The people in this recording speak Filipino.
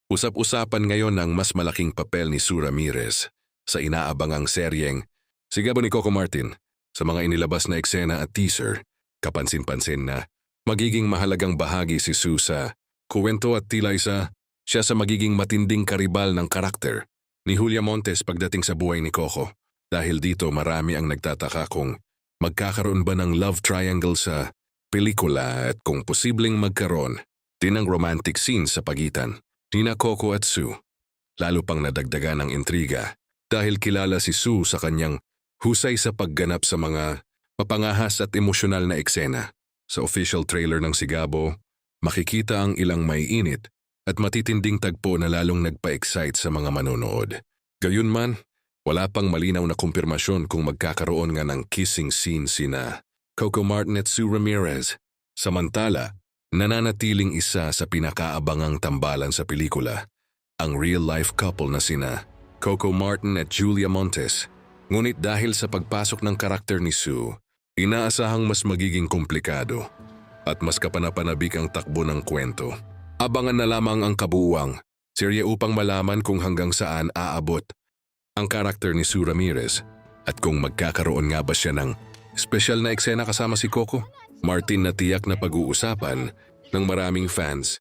Usap-usapan ngayon ang mas malaking papel ni Sue Ramirez sa inaabangang seryeng Sigabo ni Coco Martin. Sa mga inilabas na eksena at teaser, kapansin-pansin na magiging mahalagang bahagi si Sue sa kuwento at tila siya sa magiging matinding karibal ng karakter ni Julia Montes pagdating sa buhay ni Coco. Dahil dito marami ang nagtataka kung magkakaroon ba ng love triangle sa pelikula at kung posibleng magkaroon din ng romantic scene sa pagitan nina Coco at Sue. Lalo pang nadagdagan ng intriga dahil kilala si Sue sa kanyang husay sa pagganap sa mga mapangahas at emosyonal na eksena. Sa official trailer ng Sigabo, makikita ang ilang maiinit at matitinding tagpo na lalong nagpa-excite sa mga manonood. Gayunman, wala pang malinaw na kumpirmasyon kung magkakaroon nga ng kissing scene sina Coco Martin at Sue Ramirez. Samantala, nananatiling isa sa pinakaabangang tambalan sa pelikula, ang real-life couple na sina Coco Martin at Julia Montes. Ngunit dahil sa pagpasok ng karakter ni Sue, inaasahang mas magiging komplikado at mas kapanapanabik ang takbo ng kwento. Abangan na lamang ang kabuuang serye upang malaman kung hanggang saan aabot ang karakter ni Sue Ramirez at kung magkakaroon nga ba siya ng espesyal na eksena kasama si Coco Martin na tiyak na pag-uusapan ng maraming fans